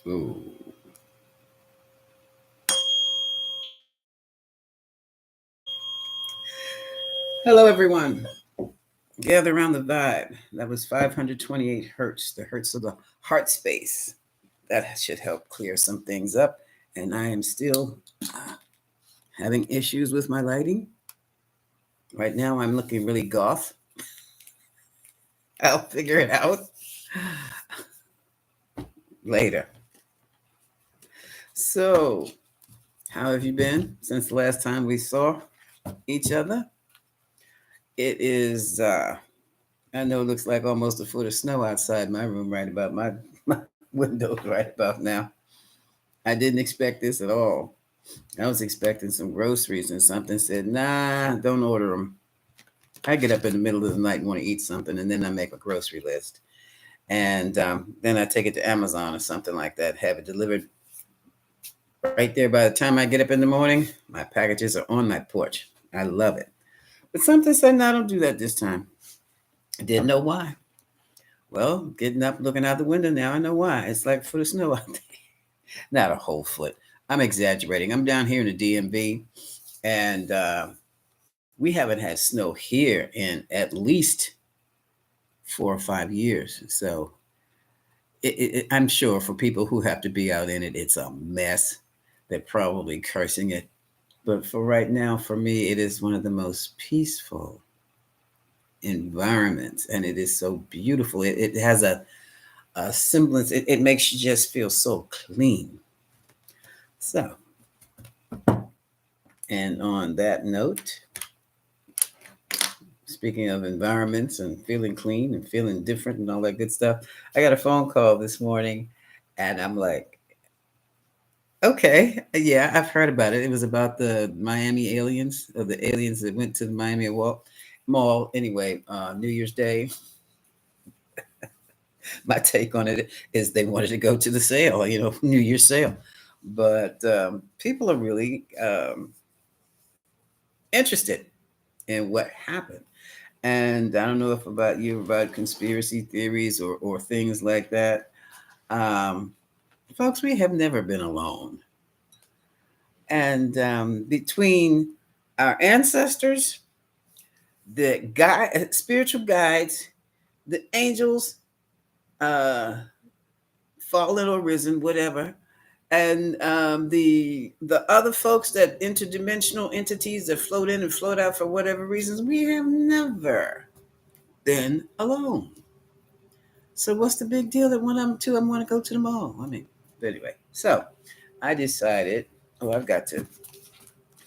Ooh. Hello, everyone. Gather around the vibe. That was 528 hertz, the hertz of the heart space. That should help clear some things up. And I am still having issues with my lighting. Right now, I'm looking really goth. I'll figure it out later. So, how have you been since the last time we saw each other? It is, I know it looks like almost a foot of snow outside my room right about my windows right about now. I didn't expect this at all. I was expecting some groceries and something said, nah, don't order them. I get up in the middle of the night and want to eat something, and then I make a grocery list. And then I take it to Amazon or something like that, have it delivered right there. By the time I get up in the morning, my packages are on my porch. I love it. But something said, no, don't do that this time. I didn't know why. Well, getting up, looking out the window now, I know why. It's like a foot of snow out there. Not a whole foot. I'm exaggerating. I'm down here in the DMV, and we haven't had snow here in at least 4 or 5 years. So I'm sure for people who have to be out in it, it's a mess. They're probably cursing it. But for right now, for me, it is one of the most peaceful environments, and it is so beautiful. It has a semblance, it makes you just feel so clean. So, and on that note, speaking of environments and feeling clean and feeling different and all that good stuff, I got a phone call this morning and I'm like, okay, yeah, I've heard about it. It was about the Miami aliens, or the aliens that went to the Miami Mall. Anyway, New Year's Day. My take on it is they wanted to go to the sale, New Year's sale. But people are really interested in what happened. And I don't know if about you, about conspiracy theories or things like that. Um, Folks, we have never been alone. And between our ancestors, the spiritual guides, the angels, uh, fallen or risen, whatever, and the other folks, that interdimensional entities that float in and float out for whatever reasons, we have never been alone. So what's the big deal that when I'm want to go to the mall? I mean, but anyway, so I decided, oh, I've got to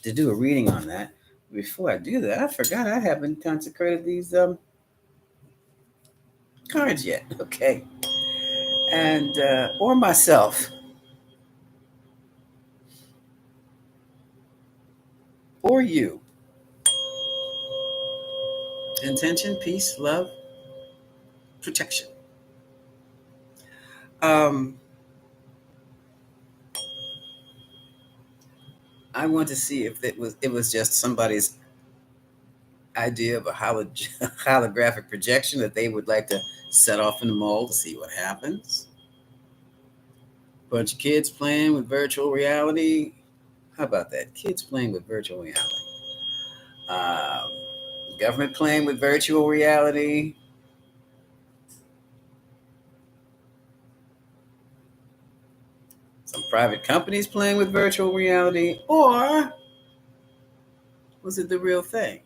do a reading on that. Before I do that, I forgot I haven't consecrated these cards yet. Okay, and or myself, or you. Intention, peace, love, protection. Um, I want to see if it was just somebody's idea of a holographic projection that they would like to set off in the mall to see what happens. Bunch of kids playing with virtual reality. How about that? Kids playing with virtual reality. Um, Government playing with virtual reality. Some private companies playing with virtual reality. Or was it the real thing?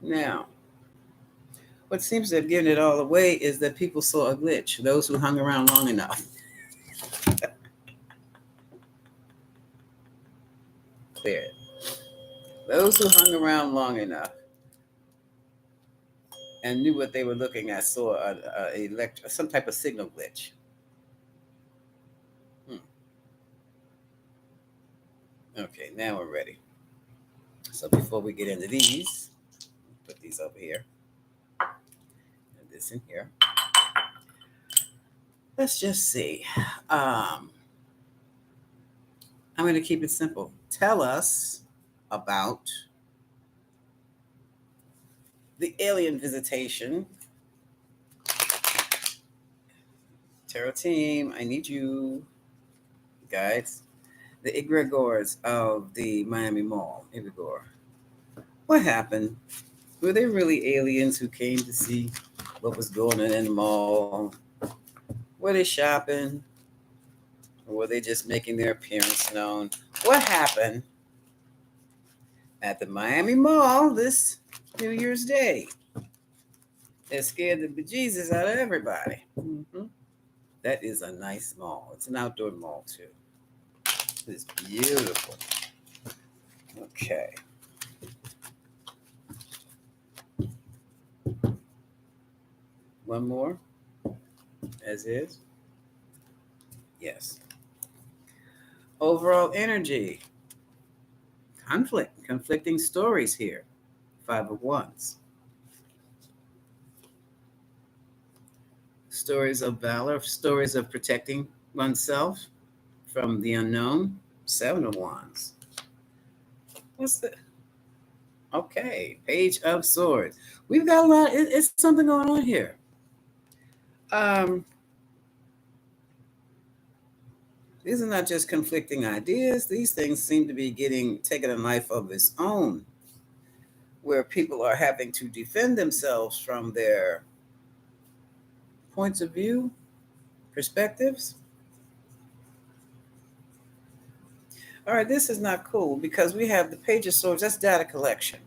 Now, what seems to have given it all away is that people saw a glitch. Those who hung around long enough. Clear it. Those who hung around long enough and knew what they were looking at saw some type of signal glitch. Hmm. Okay, now we're ready. So before we get into these, put these over here and this in here. Let's just see. Um, I'm going to keep it simple. Tell us about the alien visitation Tarot team, I need you guys. The egregores of the Miami Mall. Egregore. What happened? Were they really aliens who came to see what was going on in the mall? Were they shopping? Or were they just making their appearance known? What happened at the Miami Mall this New Year's Day? It scared the bejesus out of everybody. That is a nice mall. It's an outdoor mall, too. It's beautiful. Okay. One more, as is. Yes. Overall energy. Conflict. Conflicting stories here. Five of Wands. Stories of valor. Stories of protecting oneself from the unknown. Seven of Wands. What's the... Okay. Page of Swords. We've got a lot. It's something going on here. These are not just conflicting ideas. These things seem to be taking a life of its own, where people are having to defend themselves from their points of view, perspectives. All right, this is not cool because we have the Page of Swords. That's data collection.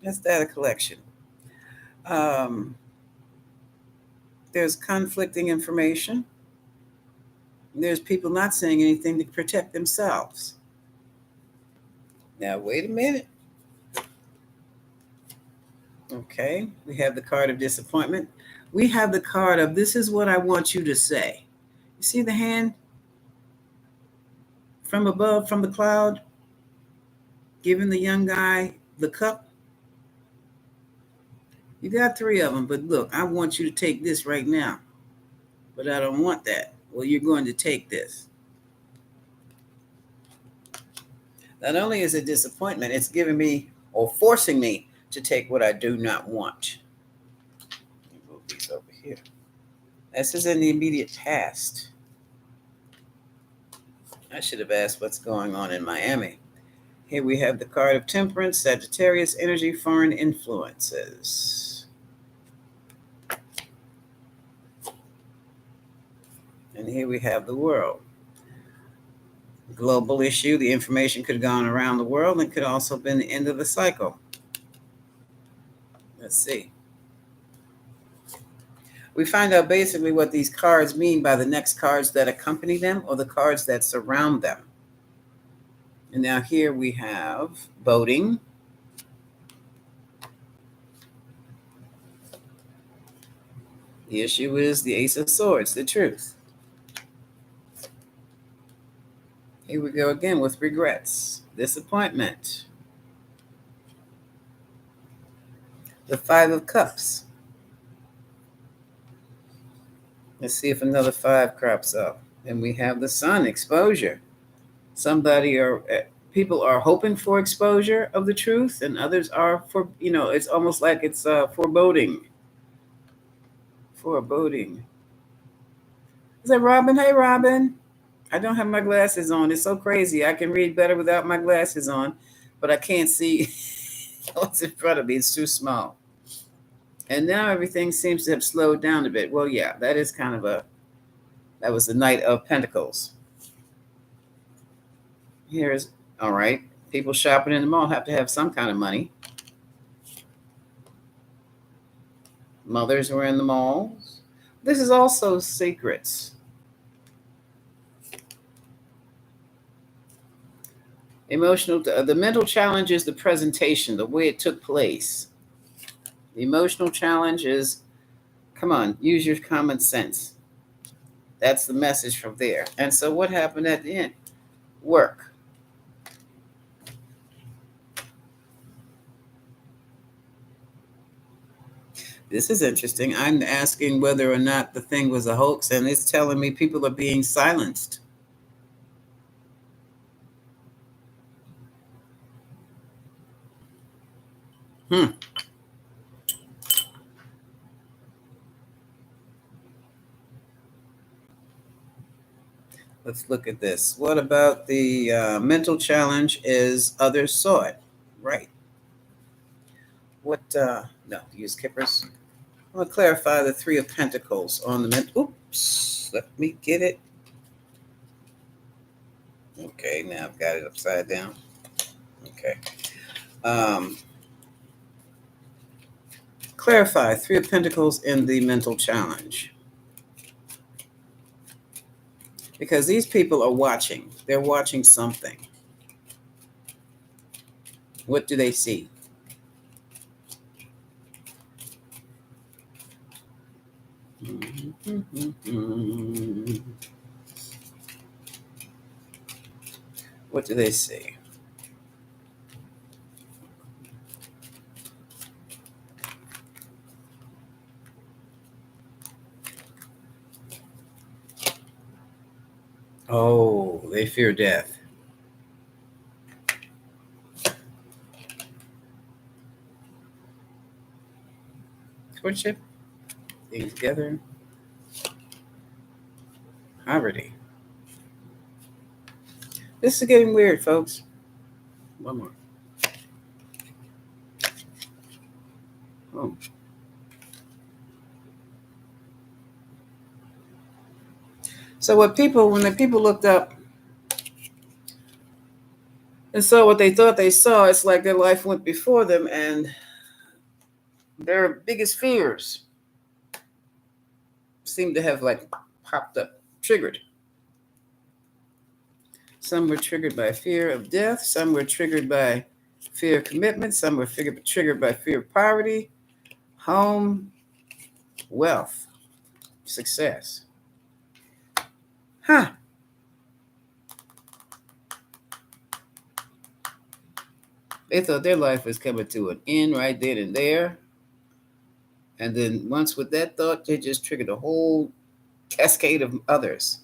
That's data collection. There's conflicting information. There's people not saying anything to protect themselves. Now, wait a minute. Okay, we have the card of disappointment. We have the card of this is what I want you to say. You see the hand from above, from the cloud, giving the young guy the cup? You got three of them, but look, I want you to take this right now. But I don't want that. Well, you're going to take this. Not only is it disappointment, it's giving me or forcing me to take what I do not want. Let me move these over here. This is in the immediate past. I should have asked what's going on in Miami. Here we have the card of Temperance, Sagittarius energy, foreign influences. And here we have the World. Global issue. The information could have gone around the world and could also have been the end of the cycle. Let's see. We find out basically what these cards mean by the next cards that accompany them or the cards that surround them. And now here we have voting. The issue is the Ace of Swords, the truth. Here we go again with regrets, disappointment. The Five of Cups. Let's see if another five crops up. And we have the Sun, exposure. People are hoping for exposure of the truth, and others are for, it's almost like it's foreboding. Foreboding. Is that Robin? Hey, Robin. I don't have my glasses on. It's so crazy. I can read better without my glasses on, but I can't see what's in front of me. It's too small. And now everything seems to have slowed down a bit. Well, yeah, that was the Knight of Pentacles. Here's, all right, people shopping in the mall have to have some kind of money. Mothers were in the malls. This is also secrets. The mental challenge is the presentation, the way it took place. The emotional challenge is, come on, use your common sense. That's the message from there. And so what happened at the end? Work. This is interesting. I'm asking whether or not the thing was a hoax, and it's telling me people are being silenced. Let's look at this. What about the mental challenge is others saw it? Right. What, no, use kippers. I'm going to clarify the Three of Pentacles on the oops, let me get it. Okay, now I've got it upside down. Okay. Clarify Three of Pentacles in the mental challenge. Because these people are watching. They're watching something. What do they see? What do they see? Oh, they fear death. Courtship, being together, poverty. This is getting weird, folks. One more. Oh. So when the people looked up and saw what they thought they saw, it's like their life went before them and their biggest fears seem to have like popped up, triggered. Some were triggered by fear of death. Some were triggered by fear of commitment. Some were triggered by fear of poverty, home, wealth, success. Huh. They thought their life was coming to an end right then and there. And then once with that thought, they just triggered a whole cascade of others.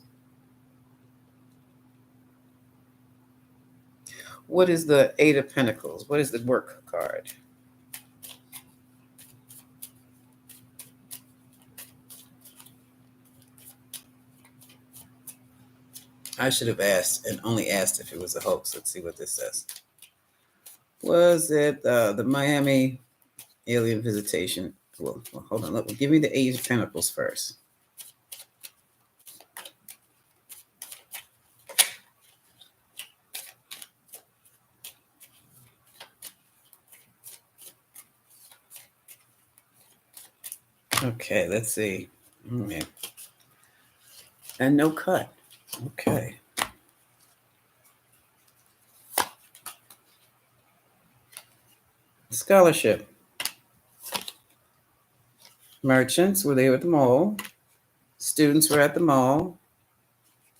What is the Eight of Pentacles? What is the work card? I should have asked and only asked if it was a hoax. Let's see what this says. Was it the Miami alien visitation? Well, hold on. Give me the Eight of Pentacles first. Okay, let's see. Okay. And no cut. Okay. Scholarship. Merchants were there at the mall. Students were at the mall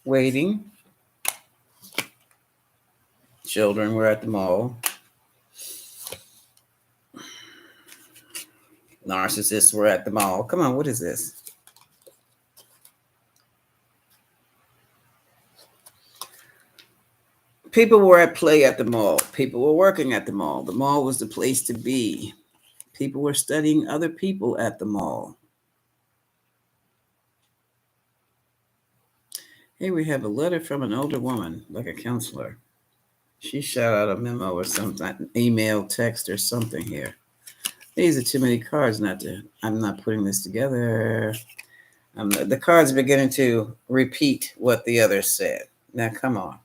waiting. Children were at the mall. Narcissists were at the mall. Come on, what is this? People were at play at the mall. People were working at the mall. The mall was the place to be. People were studying other people at the mall. Here we have a letter from an older woman, like a counselor. She shot out a memo or something, email, text, or something here. These are too many cards I'm not putting this together. The cards are beginning to repeat what the others said. Now, come on.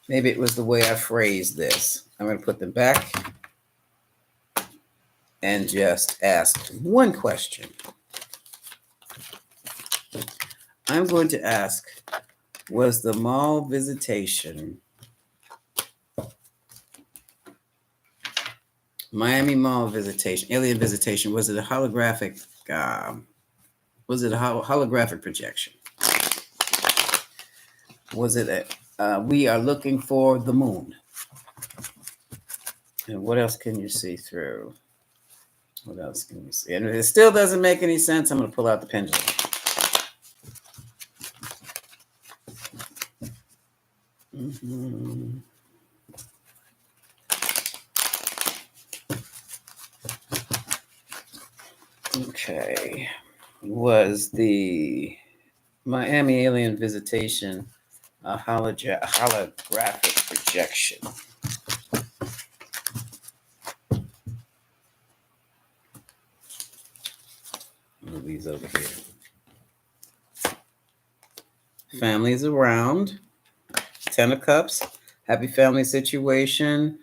Maybe it was the way I phrased this. I'm going to put them back and just ask one question. I'm going to ask, was the mall visitation, Miami mall visitation, alien visitation, was it a holographic projection? Was it we are looking for the moon? And what else can you see through? What else can you see? And if it still doesn't make any sense, I'm going to pull out the pendulum. Mm-hmm. Okay. Was the Miami alien visitation, a holographic projection. Move these over here. Families around. 10 of Cups, happy family situation.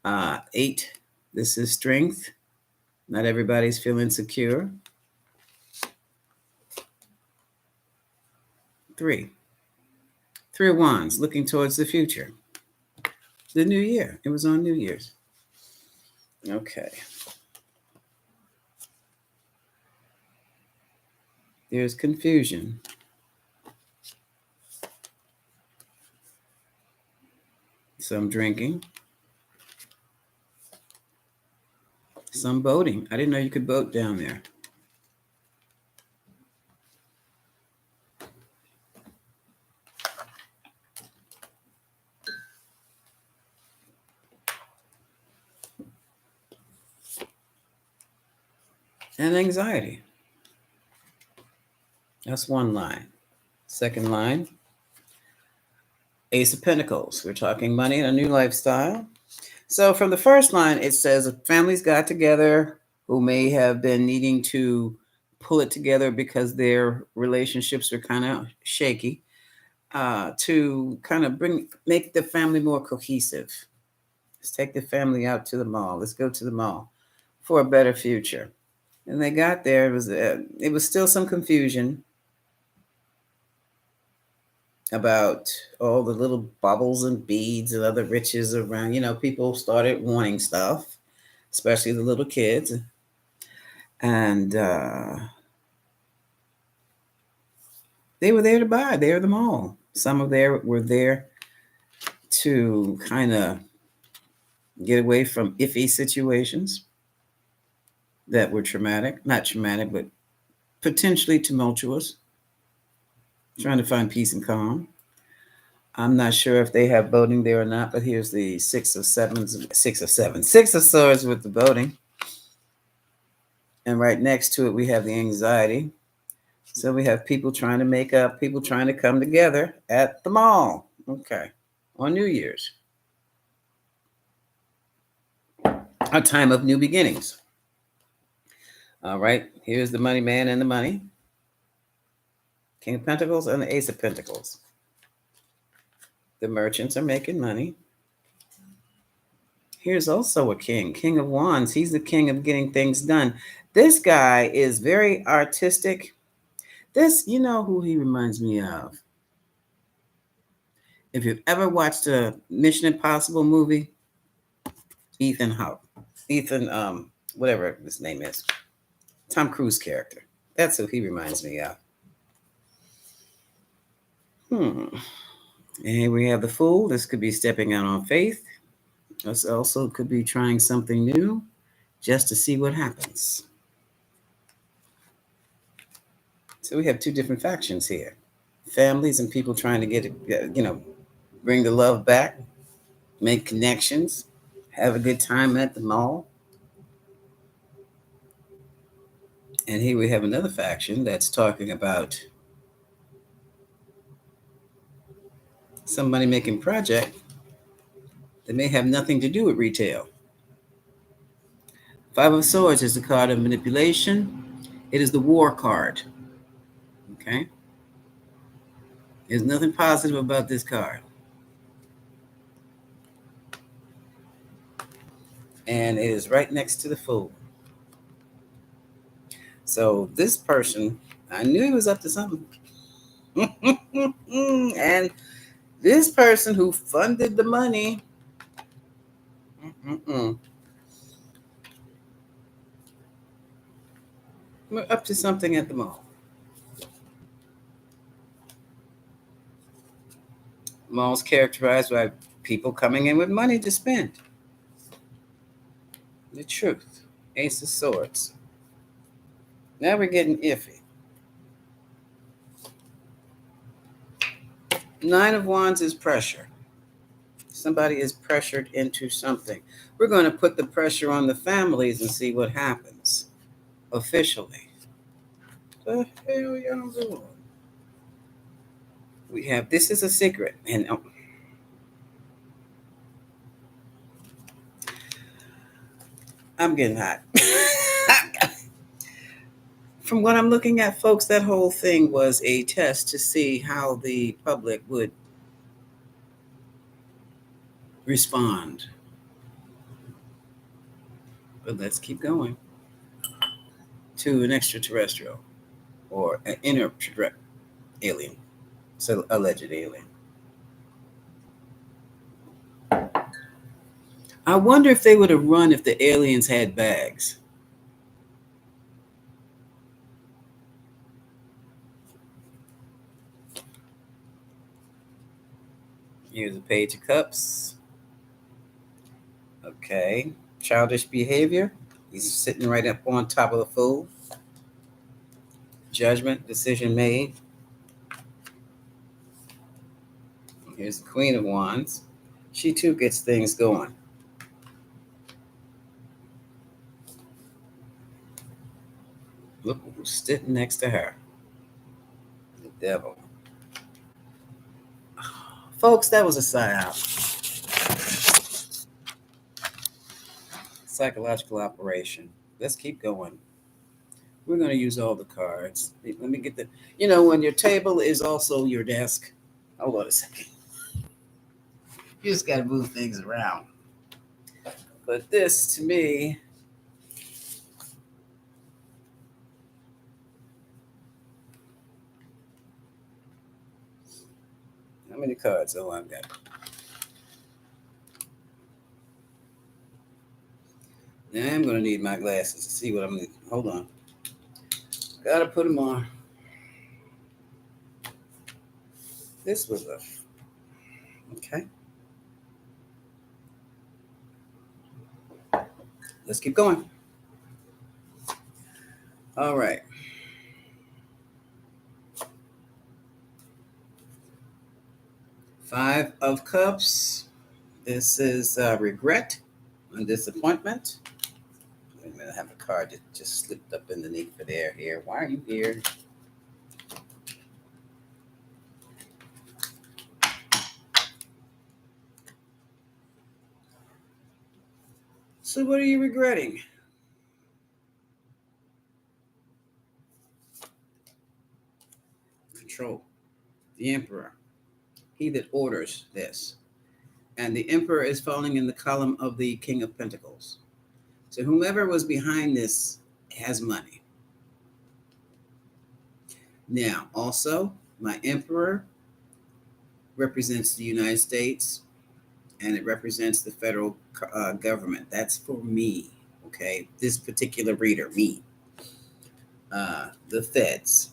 8, this is strength. Not everybody's feeling secure. 3 of Wands, looking towards the future. The new year. It was on New Year's. Okay. There's confusion. Some drinking. Some boating. I didn't know you could boat down there. And anxiety. That's one line. Second line, Ace of Pentacles. We're talking money and a new lifestyle. So from the first line, it says families got together who may have been needing to pull it together because their relationships are kind of shaky, to kind of make the family more cohesive. Let's take the family out to the mall. Let's go to the mall for a better future. And they got there. It was still some confusion about all the little bubbles and beads and other riches around. People started wanting stuff, especially the little kids. And they were there to buy. They were the mall. Some of them were there to kind of get away from iffy situations that were traumatic. Not traumatic, but potentially tumultuous. Trying to find peace and calm. I'm not sure if they have boating there or not, but here's the Six of Swords with the boating. And right next to it, we have the anxiety. So we have people trying to make up, people trying to come together at the mall. Okay. On New Year's. A time of new beginnings. All right. Here's the money man and the money. King of Pentacles and the Ace of Pentacles. The merchants are making money. Here's also a king, King of Wands. He's the king of getting things done. This guy is very artistic. You know who he reminds me of? If you've ever watched a Mission Impossible movie, Ethan, whatever his name is, Tom Cruise character. That's who he reminds me of. And here we have the Fool. This could be stepping out on faith. This also could be trying something new just to see what happens. So we have two different factions here. Families and people trying to bring the love back, make connections, have a good time at the mall. And here we have another faction that's talking about some money-making project that may have nothing to do with retail. Five of Swords is the card of manipulation. It is the war card. Okay? There's nothing positive about this card. And it is right next to the Fool. So this person, I knew he was up to something. And this person who funded the money, we're up to something at the mall. Mall's characterized by people coming in with money to spend. The Truth. Ace of Swords. Now we're getting iffy. Nine of Wands is pressure. Somebody is pressured into something. We're going to put the pressure on the families and see what happens officially. The hell y'all doing? We have This Is a Secret. And I'm getting hot. From what I'm looking at, folks, that whole thing was a test to see how the public would respond. But let's keep going to an extraterrestrial or an inner alien, so alleged alien. I wonder if they would have run if the aliens had bags. Here's a page of cups. Okay. Childish behavior. He's sitting right up on top of the fool. Judgment, decision made. Here's the Queen of Wands. She too gets things going. Look who's sitting next to her. The devil. Folks, that was a psyop. Psychological operation. Let's keep going. We're going to use all the cards. Let me get the, when your table is also your desk. Hold on a second. You just got to move things around. But this, to me, how many cards? Oh, I've got. Now I'm going to need my glasses to see what I'm. Hold on. Got to put them on. This was a. Okay. Let's keep going. All right. Five of Cups. This is regret and disappointment. Wait a minute, I have a card that just slipped up underneath for there here. Why are you here? So what are you regretting? Control. The Emperor. He that orders this. And the Emperor is falling in the column of the King of Pentacles. So whomever was behind this has money. Now, also, my Emperor represents the United States and it represents the federal government. That's for me, okay? This particular reader, me. The feds.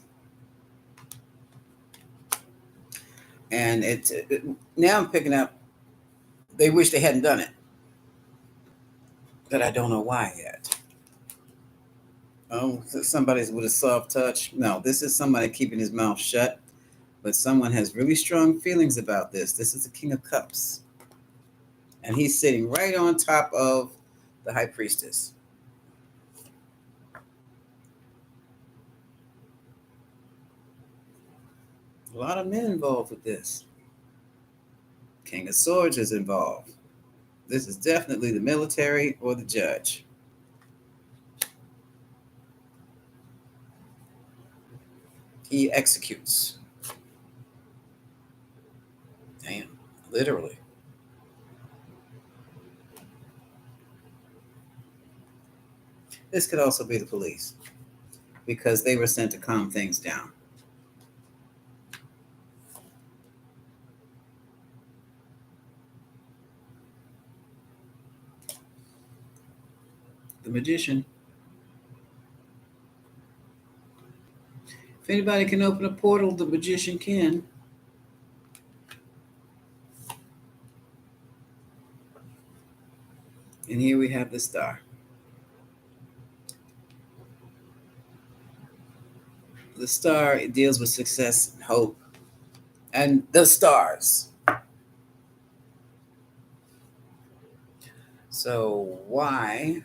And now I'm picking up, they wish they hadn't done it. But I don't know why yet. Oh, somebody's with a soft touch. No, this is somebody keeping his mouth shut. But someone has really strong feelings about this. This is the King of Cups. And he's sitting right on top of the High Priestess. A lot of men involved with this. King of Swords is involved. This is definitely the military or the judge. He executes. Damn, literally. This could also be the police because they were sent to calm things down. The Magician. If anybody can open a portal, the Magician can. And here we have the Star. The Star deals with success and hope and the stars. So why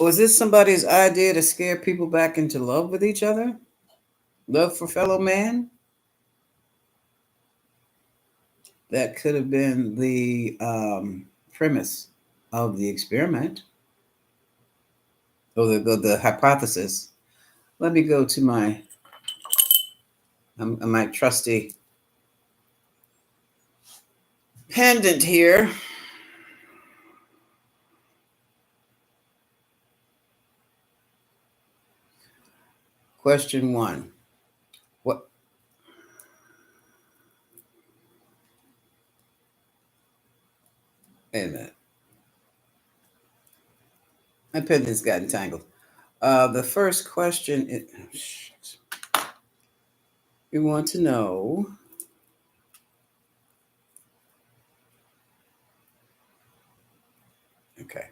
Was this somebody's idea to scare people back into love with each other? Love for fellow man? That could have been the premise of the experiment or the hypothesis. Let me go to my trusty pendant here. Question 1. What? Wait a minute. My pendant's got entangled. The first question is, we want to know, okay.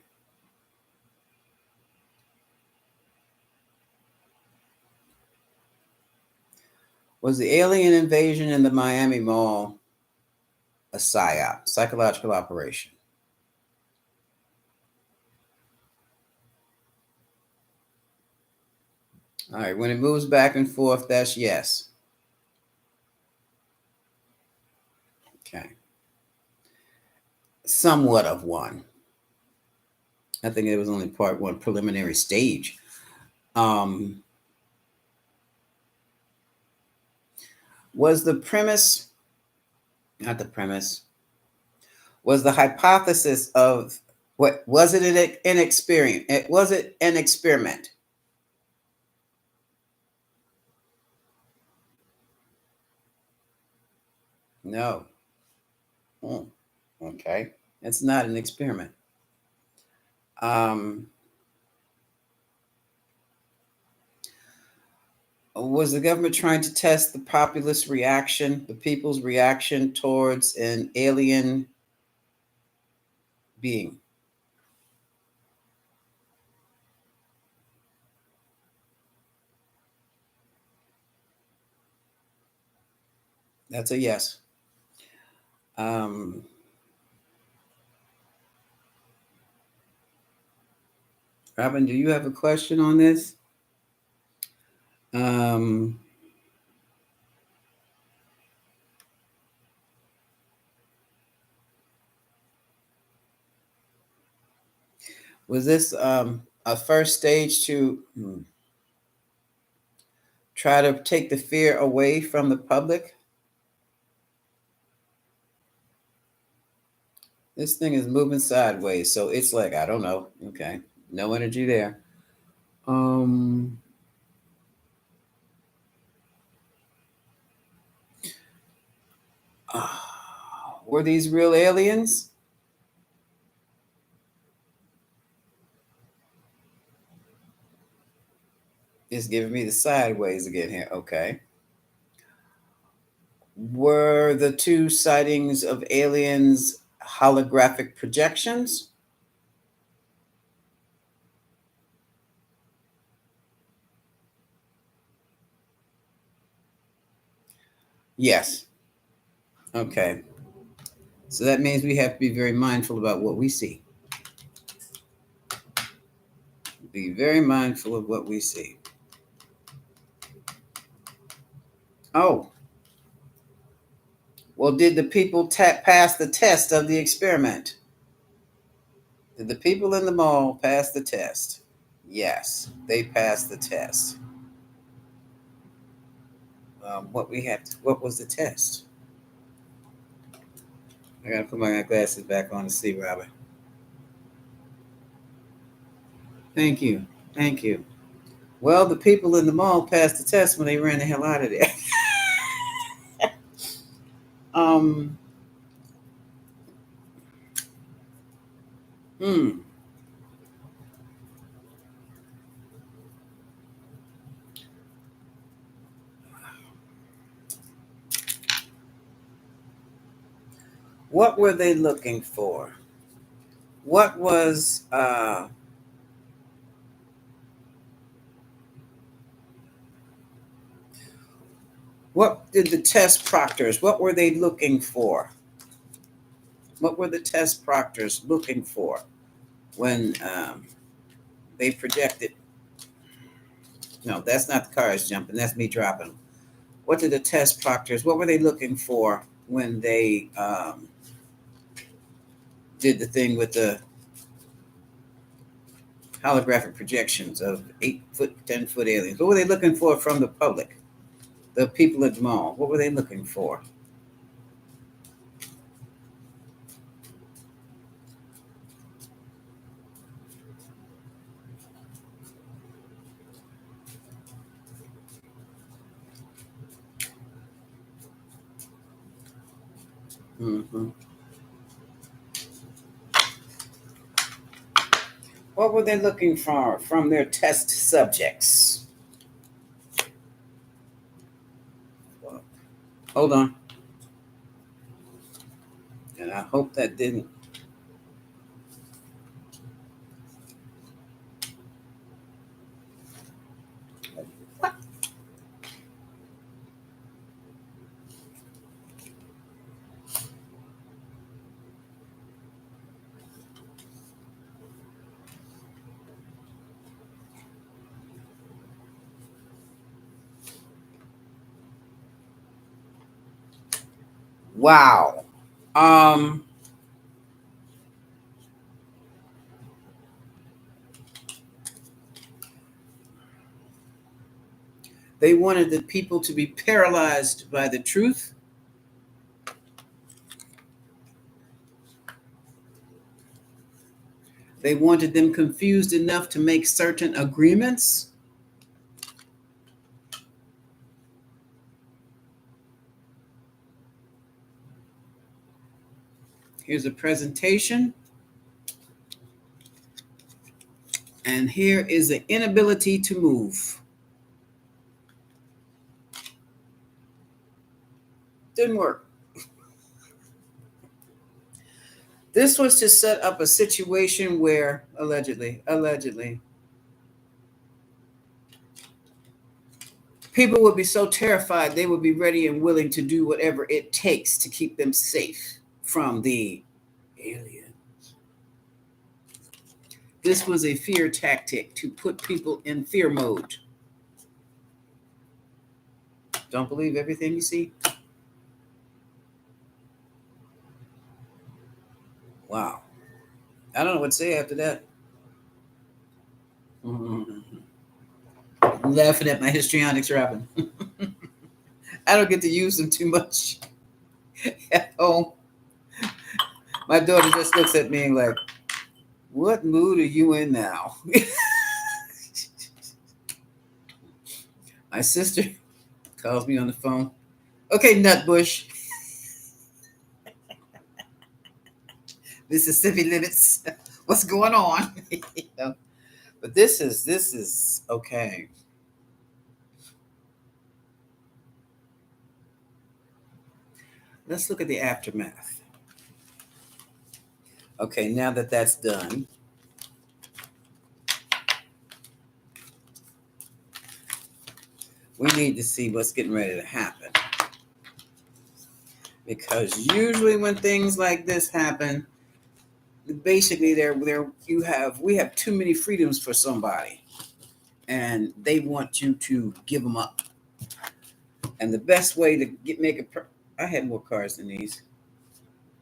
Was the alien invasion in the Miami Mall a PSYOP, psychological operation? All right, when it moves back and forth, that's yes. Okay. Somewhat of one. I think it was only part one, preliminary stage. Was the premise, not the premise, was the hypothesis of what was it an experiment? Was it an experiment? No. Okay. It's not an experiment. Was the government trying to test the populace reaction, the people's reaction towards an alien being? That's a yes. Robin, do you have a question on this? Was this a first stage to try to take the fear away from the public? This thing is moving sideways, so it's like, I don't know. Okay, no energy there. Were these real aliens? It's giving me the sideways again here. Okay. Were the two sightings of aliens holographic projections? Yes. Okay. So that means we have to be very mindful about what we see. Be very mindful of what we see. Oh. Well, did the people pass the test of the experiment? Did the people in the mall pass the test? Yes, they passed the test. What was the test? I gotta put my glasses back on to see, Robert. Thank you. Thank you. Well, the people in the mall passed the test when they ran the hell out of there. um, hmm. What were they looking for? What was what did the test proctors, what were they looking for? What were the test proctors looking for when they projected. No, that's not the cars jumping. That's me dropping them. What did the test proctors? What were they looking for when they did the thing with the holographic projections of 8 foot, 10 foot aliens? What were they looking for from the public, the people at the mall? What were they looking for? Mm-hmm. What were they looking for from their test subjects? Hold on. And I hope that didn't. Wow. Um, they wanted the people to be paralyzed by the truth. They wanted them confused enough to make certain agreements. Here's a presentation. And here is the inability to move. Didn't work. This was to set up a situation where, allegedly, people would be so terrified they would be ready and willing to do whatever it takes to keep them safe from the aliens. This was a fear tactic to put people in fear mode. Don't believe everything you see? Wow. I don't know what to say after that. Mm-hmm. I'm laughing at my histrionics, Robin. I don't get to use them too much at home. My daughter just looks at me and like, what mood are you in now? My sister calls me on the phone. Okay, Nutbush. Mississippi limits. What's going on? You know? But this is okay. Let's look at the aftermath. Okay, now that that's done, we need to see what's getting ready to happen. Because usually when things like this happen, basically we have too many freedoms for somebody, and they want you to give them up. And the best way to I had more cards than these.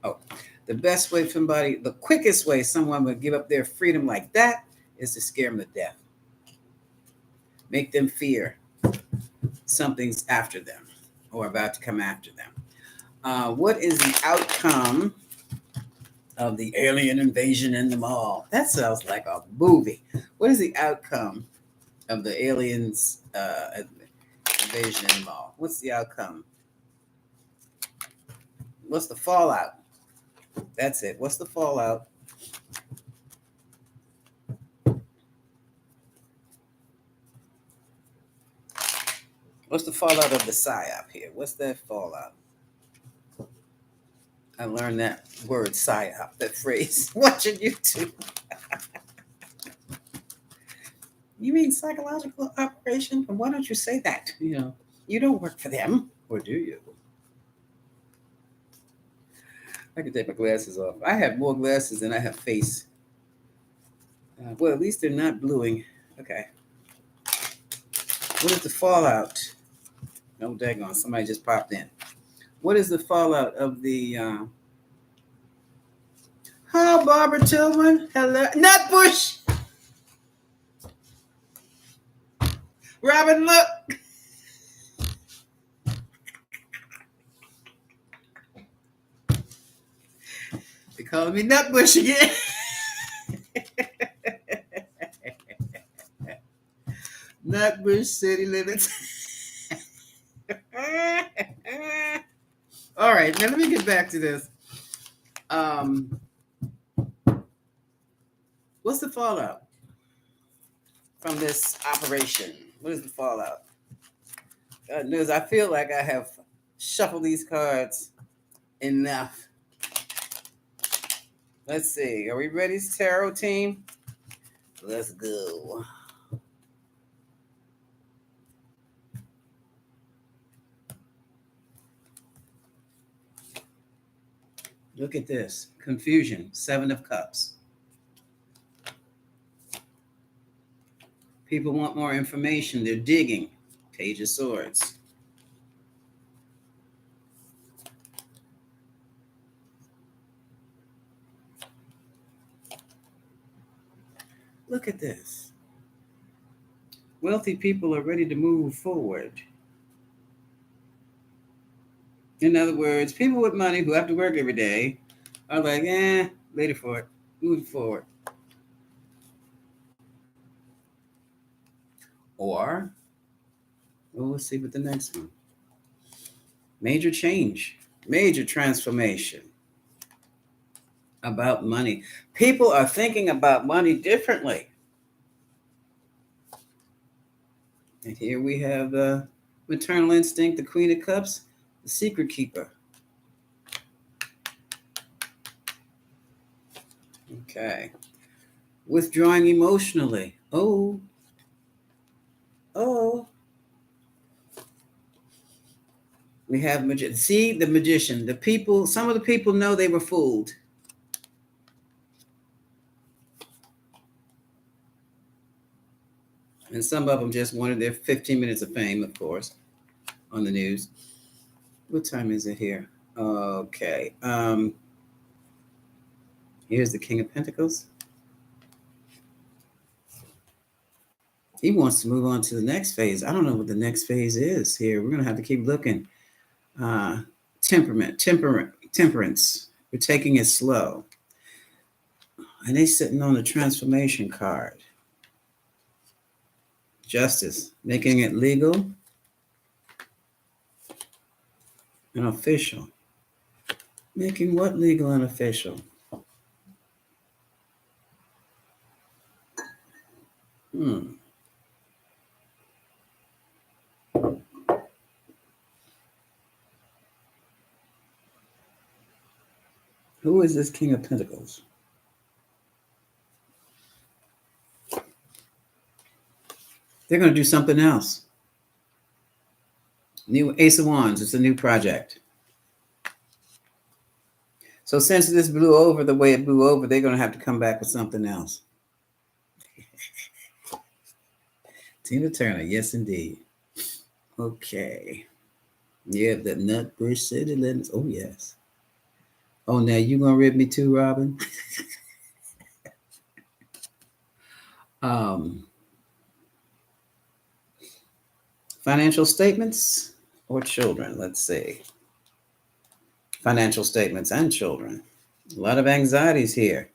Oh, the best way the quickest way someone would give up their freedom like that is to scare them to death. Make them fear something's after them or about to come after them. What is the outcome of the alien invasion in the mall? That sounds like a movie. What is the outcome of the aliens invasion in the mall? What's the outcome? What's the fallout? That's it. What's the fallout? What's the fallout of the psyop here? What's that fallout? I learned that word psyop, that phrase, watching YouTube. You mean psychological operation? Why don't you say that? You don't work for them, or do you? I can take my glasses off. I have more glasses than I have face. Well, at least they're not bluing. Okay. What is the fallout? No, daggone, somebody just popped in. What is the fallout of the Hi, Barbara Tillman. Hello. Nutbush. Robin, look. They calling me Nutbush again. Nutbush city limits. All right, now let me get back to this. What's the fallout from this operation? What is the fallout? God knows, I feel like I have shuffled these cards enough. Let's see. Are we ready, tarot team? Let's go. Look at this. Confusion. 7 of Cups. People want more information. They're digging. Page of Swords. Look at this. Wealthy people are ready to move forward. In other words, people with money who have to work every day are like, later for it. Moving forward. Or, well, let's see what the next one. Major change. Major transformation. About money. People are thinking about money differently. And here we have the maternal instinct, the Queen of Cups, the secret keeper. Okay. Withdrawing emotionally. Oh. We have see the magician. The people, some of the people know they were fooled. And some of them just wanted their 15 minutes of fame, of course, on the news. What time is it here? Okay. Here's the King of Pentacles. He wants to move on to the next phase. I don't know what the next phase is here. We're going to have to keep looking. Temperance. We're taking it slow. And they're sitting on the transformation card. Justice, making it legal and official. Making what legal and official? Who is this King of Pentacles? They're going to do something else. New Ace of Wands. It's a new project. So since this blew over the way it blew over, they're going to have to come back with something else. Tina Turner. Yes, indeed. Okay. Yeah, the Nutbush City Limits. Oh, yes. Oh, now you going to rib me too, Robin? Financial statements or children? Let's see. Financial statements and children. A lot of anxieties here.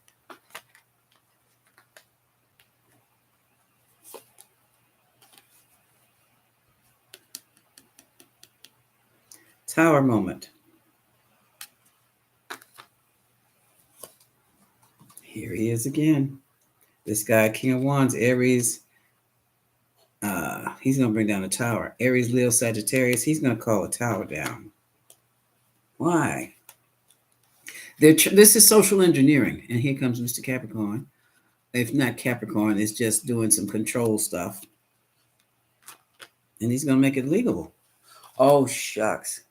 Tower moment. Here he is again. This guy, King of Wands, Aries. He's going to bring down a tower. Aries, Leo, Sagittarius. He's going to call a tower down. Why? This is social engineering. And here comes Mr. Capricorn. If not Capricorn, it's just doing some control stuff. And he's going to make it legal. Oh, shucks.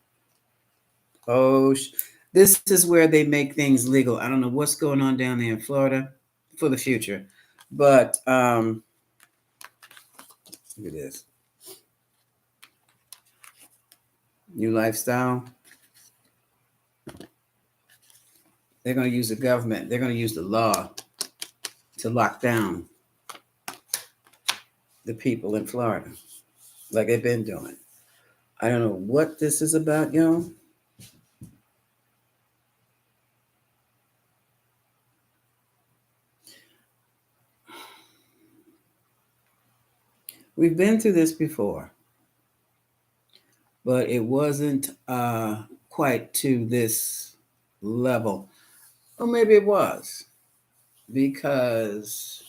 This is where they make things legal. I don't know what's going on down there in Florida for the future. But look at this. New lifestyle. They're going to use the government. They're going to use the law to lock down the people in Florida, like they've been doing. I don't know what this is about, y'all. We've been through this before, but it wasn't quite to this level. Or maybe it was, because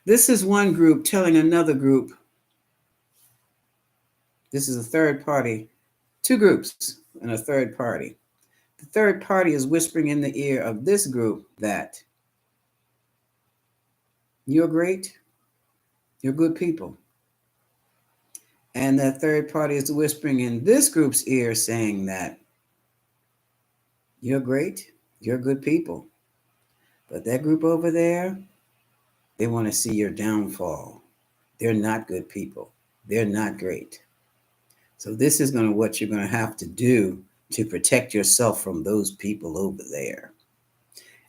this is one group telling another group, this is a third party, two groups and a third party. The third party is whispering in the ear of this group that you're great, you're good people. And that third party is whispering in this group's ear saying that you're great, you're good people. But that group over there, they want to see your downfall. They're not good people. They're not great. So this is going to what you're going to have to do to protect yourself from those people over there.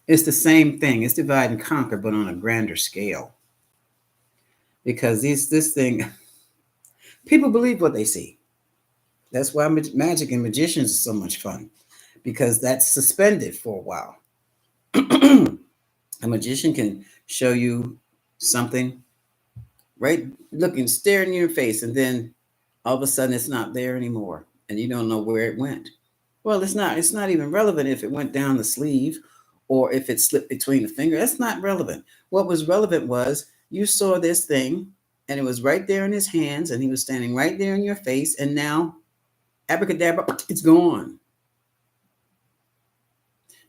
It's the same thing. It's divide and conquer, but on a grander scale. Because this thing, people believe what they see. That's why magic and magicians is so much fun, because that's suspended for a while. A magician can show you something right looking, staring in your face, and then all of a sudden it's not there anymore, and you don't know where it went. Well, it's not even relevant if it went down the sleeve or if it slipped between the finger. That's not relevant. What was relevant was you saw this thing and it was right there in his hands and he was standing right there in your face, and now abracadabra, it's gone.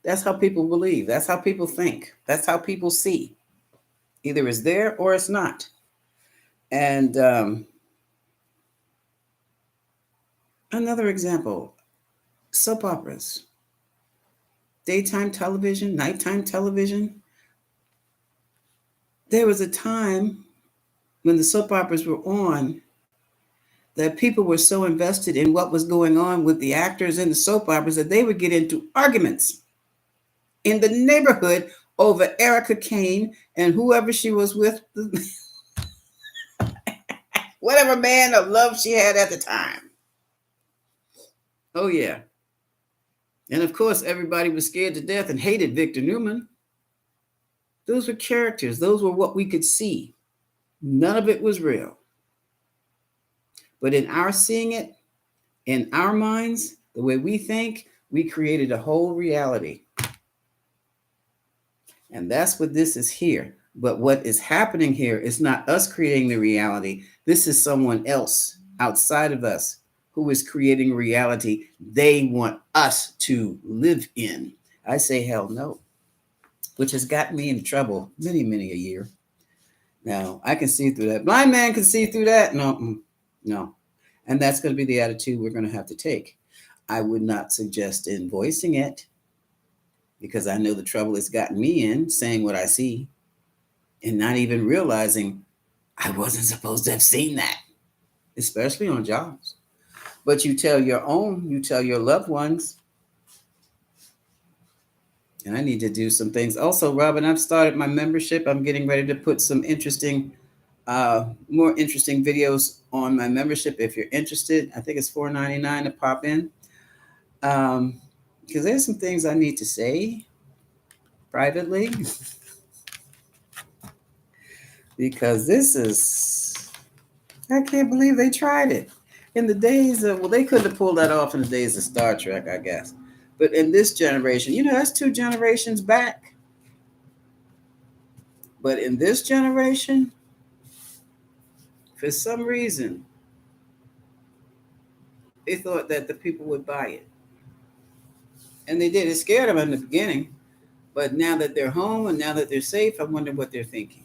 That's how people believe. That's how people think. That's how people see. Either it's there or it's not. And another example, soap operas, daytime television, nighttime television. There was a time when the soap operas were on that people were so invested in what was going on with the actors in the soap operas that they would get into arguments in the neighborhood over Erica Kane and whoever she was with, whatever man of love she had at the time. Oh, yeah. And of course, everybody was scared to death and hated Victor Newman. Those were characters. Those were what we could see. None of it was real. But in our seeing it, in our minds, the way we think, we created a whole reality. And that's what this is here. But what is happening here is not us creating the reality. This is someone else outside of us who is creating reality they want us to live in. I say hell no, which has gotten me into trouble many, many a year. Now, I can see through that. Blind man can see through that? No. And that's going to be the attitude we're going to have to take. I would not suggest in voicing it, because I know the trouble it's gotten me in saying what I see and not even realizing I wasn't supposed to have seen that, especially on jobs. But you tell your loved ones. And I need to do some things. Also, Robin, I've started my membership. I'm getting ready to put some more interesting videos on my membership. If you're interested, I think it's $4.99 to pop in. Because there's some things I need to say privately. Because I can't believe they tried it. In the days of, they couldn't have pulled that off in the days of Star Trek, I guess. But in this generation, that's 2 generations back. But in this generation, for some reason, they thought that the people would buy it. And they did. It scared them in the beginning. But now that they're home and now that they're safe, I wonder what they're thinking.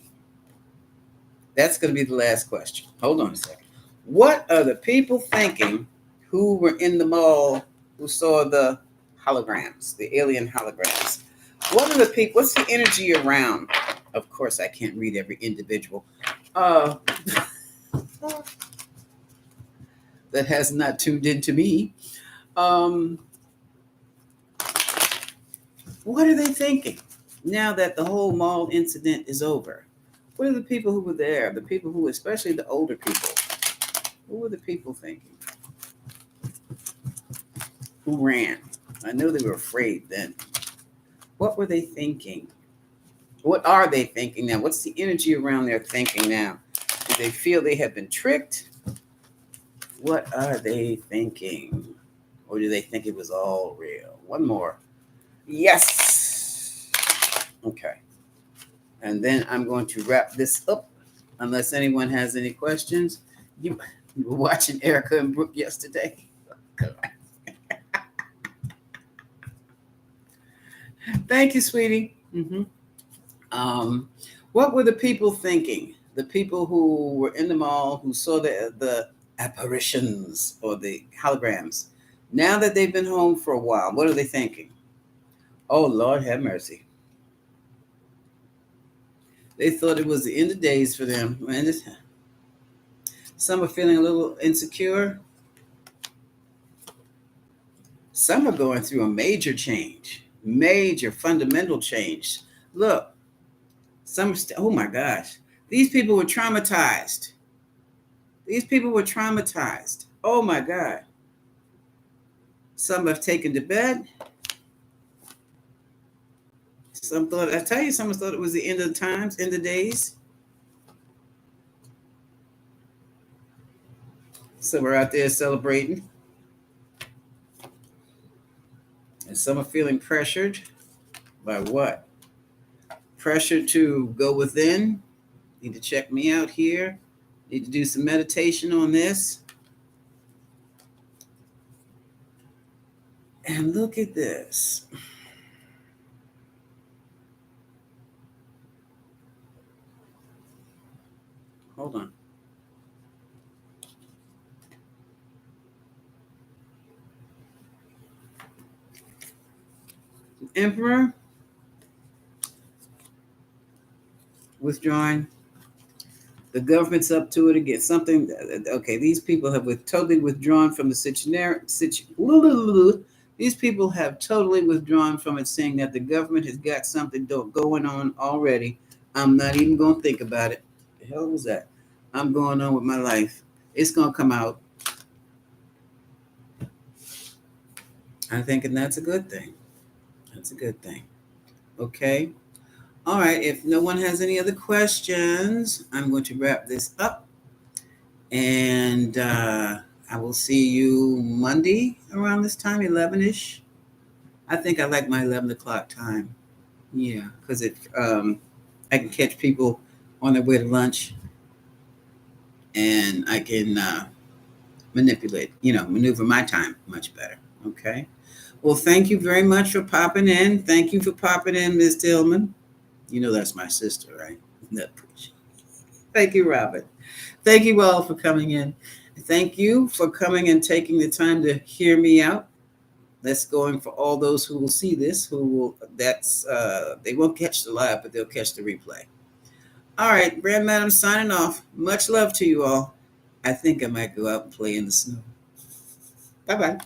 That's going to be the last question. Hold on a second. What are the people thinking who were in the mall who saw the holograms, the alien holograms? What are the people? What's the energy around? Of course, I can't read every individual uh, that has not tuned into me. Um, what are they thinking now that the whole mall incident is over? What are the people who were there? The people who, especially the older people, what were the people thinking? Who ran? I know they were afraid then. What were they thinking? What are they thinking now? What's the energy around their thinking now? Do they feel they have been tricked? What are they thinking? Or do they think it was all real? One more. Yes. Okay. And then I'm going to wrap this up unless anyone has any questions. You were watching Erica and Brooke yesterday. Thank you, sweetie. Um, what were the people thinking? The people who were in the mall who saw the apparitions or the holograms. Now that they've been home for a while, what are they thinking? Oh, Lord have mercy. They thought it was the end of days for them. Some are feeling a little insecure. Some are going through a major change, major fundamental change. Look, oh my gosh, these people were traumatized. These people were traumatized. Oh my God. Some have taken to bed. Some thought, I tell you, some thought it was the end of the times, end of days. Some are out there celebrating. And some are feeling pressured by what? Pressure to go within. Need to check me out here. Need to do some meditation on this. And look at this. Hold on. Emperor withdrawing. The government's up to it again. Something. Okay, these people have totally withdrawn from the situation. These people have totally withdrawn from it, saying that the government has got something going on already. I'm not even going to think about it. The hell was that? I'm going on with my life. It's going to come out. I'm thinking that's a good thing. That's a good thing. Okay. All right. If no one has any other questions, I'm going to wrap this up. And I will see you Monday around this time, 11-ish. I think I like my 11 o'clock time. Yeah, because I can catch people on their way to lunch, and I can maneuver my time much better. Okay. Well, thank you very much for popping in. Thank you for popping in, Ms. Tillman. You know that's my sister, right? Thank you, Robert. Thank you all for coming in. Thank you for coming and taking the time to hear me out. That's going for all those who will see this, they won't catch the live, but they'll catch the replay. All right, Brand Madam signing off. Much love to you all. I think I might go out and play in the snow. Bye-bye.